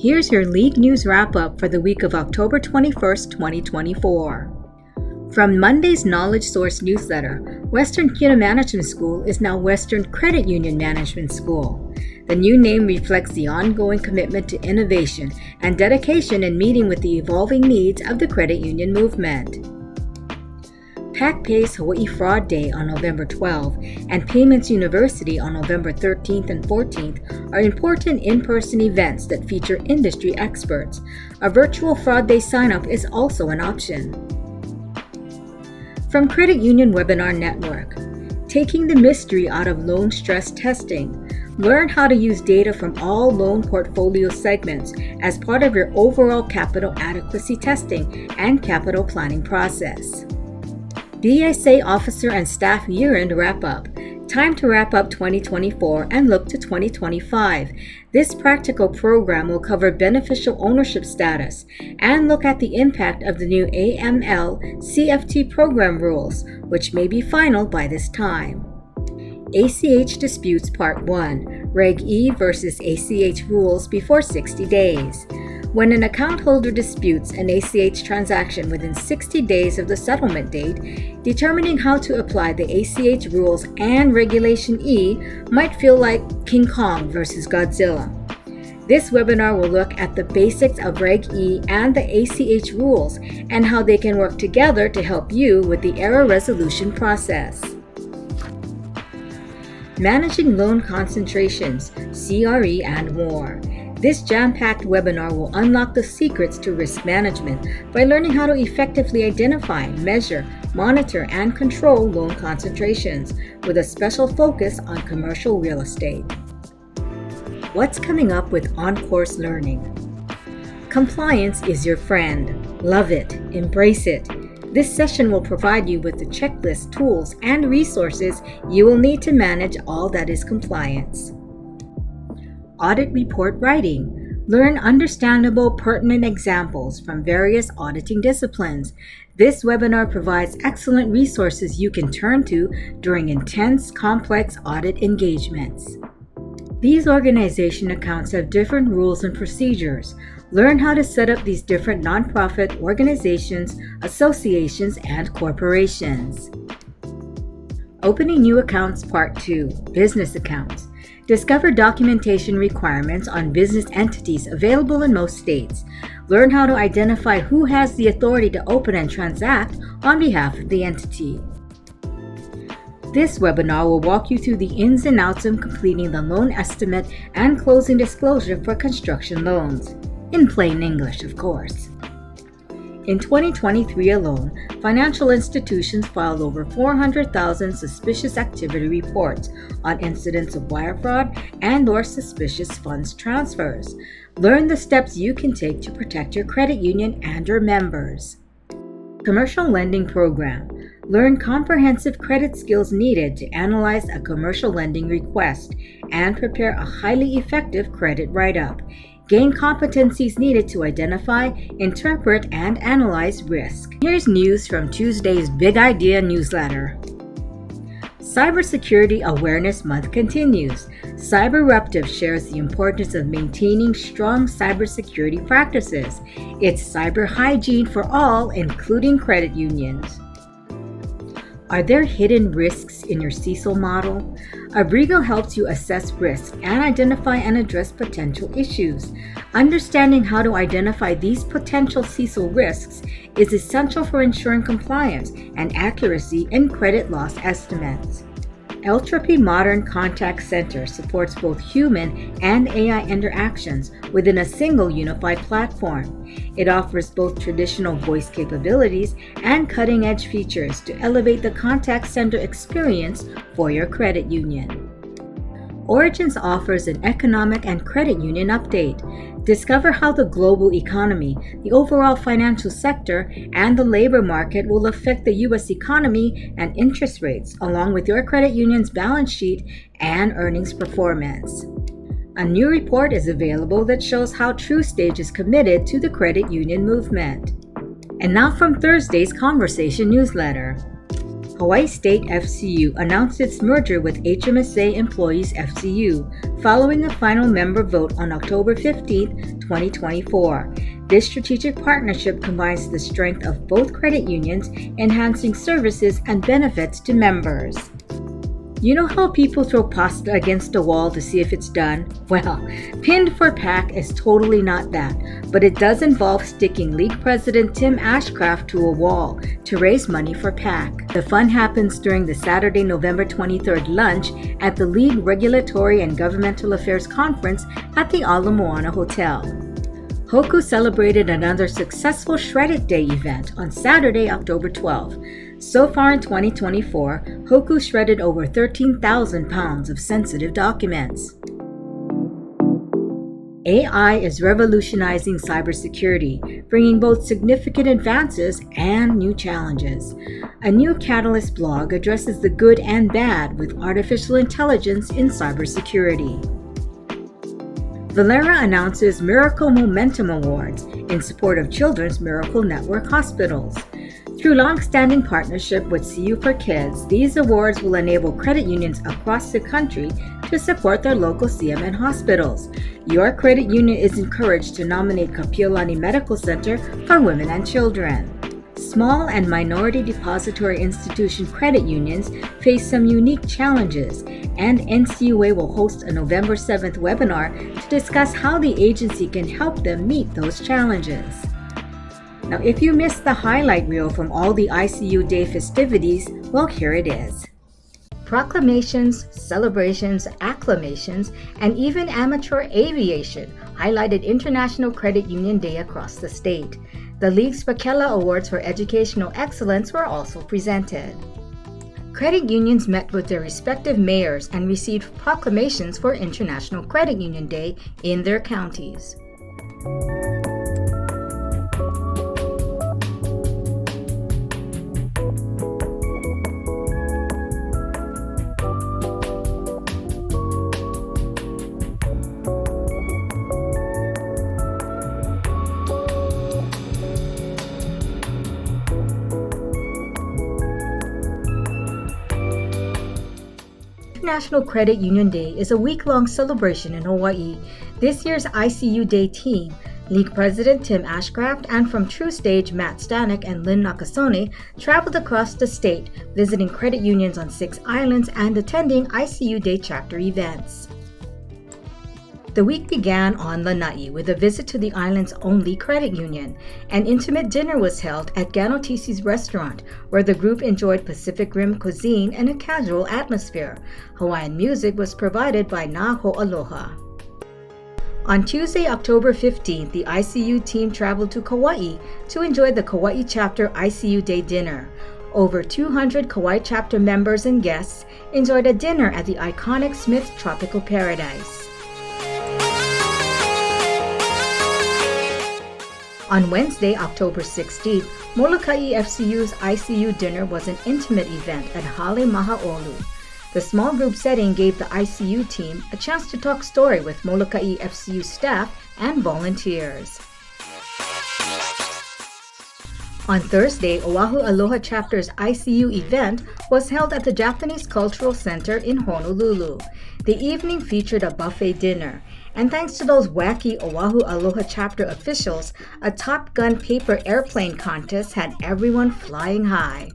Here's your League News Wrap-Up for the week of October 21st, 2024. From Monday's Knowledge Source newsletter, Western CUNA Management School is now Western Credit Union Management School. The new name reflects the ongoing commitment to innovation and dedication in meeting with the evolving needs of the credit union movement. PacPay's Hawaii Fraud Day on November 12 and Payments University on November 13th and 14th are important in-person events that feature industry experts. A virtual Fraud Day sign-up is also an option. From Credit Union Webinar Network, Taking the Mystery Out of Loan Stress Testing. Learn how to use data from all loan portfolio segments as part of your overall capital adequacy testing and capital planning process. BSA Officer and Staff Year-End Wrap-Up. Time to wrap up 2024 and look to 2025. This practical program will cover beneficial ownership status and look at the impact of the new AML CFT program rules, which may be final by this time. ACH Disputes Part 1, Reg E versus ACH Rules before 60 days. When an account holder disputes an ACH transaction within 60 days of the settlement date, determining how to apply the ACH rules and Regulation E might feel like King Kong versus Godzilla. This webinar will look at the basics of Reg E and the ACH rules and how they can work together to help you with the error resolution process. Managing Loan Concentrations, CRE, and more. This jam-packed webinar will unlock the secrets to risk management by learning how to effectively identify, measure, monitor, and control loan concentrations, with a special focus on commercial real estate. What's coming up with On-Course Learning? Compliance is your friend. Love it. Embrace it. This session will provide you with the checklist, tools, and resources you will need to manage all that is compliance. Audit Report Writing. Learn understandable, pertinent examples from various auditing disciplines. This webinar provides excellent resources you can turn to during intense, complex audit engagements. These organization accounts have different rules and procedures. Learn how to set up these different nonprofit organizations, associations, and corporations. Opening New Accounts Part 2, Business Accounts. Discover documentation requirements on business entities available in most states. Learn how to identify who has the authority to open and transact on behalf of the entity. This webinar will walk you through the ins and outs of completing the loan estimate and closing disclosure for construction loans. In plain English, of course. In 2023 alone, financial institutions filed over 400,000 suspicious activity reports on incidents of wire fraud and/or suspicious funds transfers. Learn the steps you can take to protect your credit union and your members. Commercial Lending Program. Learn comprehensive credit skills needed to analyze a commercial lending request and prepare a highly effective credit write-up. Gain competencies needed to identify, interpret, and analyze risk. Here's news from Tuesday's Big Idea newsletter. Cybersecurity Awareness Month continues. Cyberruptive shares the importance of maintaining strong cybersecurity practices. It's cyber hygiene for all, including credit unions. Are there hidden risks in your CECL model? Abrigo helps you assess risk and identify and address potential issues. Understanding how to identify these potential CECL risks is essential for ensuring compliance and accuracy in credit loss estimates. Eltropy Modern Contact Center supports both human and AI interactions within a single unified platform. It offers both traditional voice capabilities and cutting-edge features to elevate the contact center experience for your credit union. Origins offers an economic and credit union update. Discover how the global economy, the overall financial sector, and the labor market will affect the U.S. economy and interest rates, along with your credit union's balance sheet and earnings performance. A new report is available that shows how TruStage is committed to the credit union movement. And now from Thursday's Conversation newsletter. Hawaii State FCU announced its merger with HMSA Employees FCU following a final member vote on October 15, 2024. This strategic partnership combines the strength of both credit unions, enhancing services and benefits to members. You know how people throw pasta against a wall to see if it's done? Well, Pinned for PAC is totally not that, but it does involve sticking League President Tim Ashcraft to a wall to raise money for PAC. The fun happens during the Saturday, November 23rd lunch at the League Regulatory and Governmental Affairs Conference at the Ala Moana Hotel. Hoku celebrated another successful Shred It Day event on Saturday, October 12th. So far in 2024, Hoku shredded over 13,000 pounds of sensitive documents. AI is revolutionizing cybersecurity, bringing both significant advances and new challenges. A new Catalyst blog addresses the good and bad with artificial intelligence in cybersecurity. Valera announces Miracle Momentum Awards in support of Children's Miracle Network hospitals. Through long-standing partnership with CU for Kids, these awards will enable credit unions across the country to support their local CMN hospitals. Your credit union is encouraged to nominate Kapiolani Medical Center for Women and Children. Small and minority depository institution credit unions face some unique challenges, and NCUA will host a November 7th webinar to discuss how the agency can help them meet those challenges. Now, if you missed the highlight reel from all the ICU Day festivities, well, here it is. Proclamations, celebrations, acclamations, and even amateur aviation highlighted International Credit Union Day across the state. The League's Pakela Awards for Educational Excellence were also presented. Credit unions met with their respective mayors and received proclamations for International Credit Union Day in their counties. International Credit Union Day is a week-long celebration in Hawaii. This year's ICU Day team, League President Tim Ashcraft and from TrueStage Matt Stanek and Lynn Nakasone, traveled across the state, visiting credit unions on 6 islands and attending ICU Day chapter events. The week began on Lanai with a visit to the island's only credit union. An intimate dinner was held at Ganotisi's restaurant, where the group enjoyed Pacific Rim cuisine and a casual atmosphere. Hawaiian music was provided by Na Ho'aloha. On Tuesday, October 15th, the ICU team traveled to Kauai to enjoy the Kauai Chapter ICU Day dinner. Over 200 Kauai Chapter members and guests enjoyed a dinner at the iconic Smith Tropical Paradise. On Wednesday, October 16th, Molokai FCU's ICU dinner was an intimate event at Hale Mahaolu. The small group setting gave the ICU team a chance to talk story with Molokai FCU staff and volunteers. On Thursday, Oahu Aloha Chapter's ICU event was held at the Japanese Cultural Center in Honolulu. The evening featured a buffet dinner, and thanks to those wacky Oahu Aloha Chapter officials, a Top Gun paper airplane contest had everyone flying high.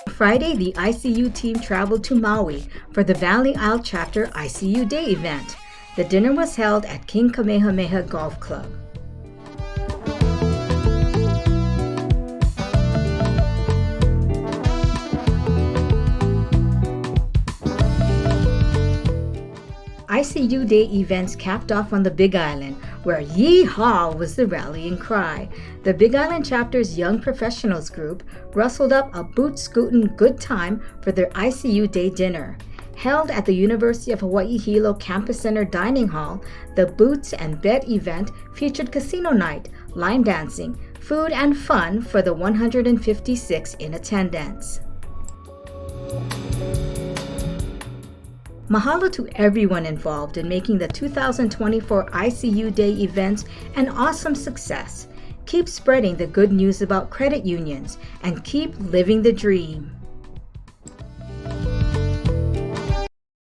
Friday, the ICU team traveled to Maui for the Valley Isle Chapter ICU Day event. The dinner was held at King Kamehameha Golf Club. ICU Day events capped off on the Big Island, where Yeehaw was the rallying cry. The Big Island Chapter's Young Professionals group rustled up a boot-scootin' good time for their ICU Day dinner. Held at the University of Hawaii Hilo Campus Center Dining Hall, the Boots and Bet event featured casino night, line dancing, food, and fun for the 156 in attendance. Mahalo to everyone involved in making the 2024 ICU Day events an awesome success. Keep spreading the good news about credit unions and keep living the dream.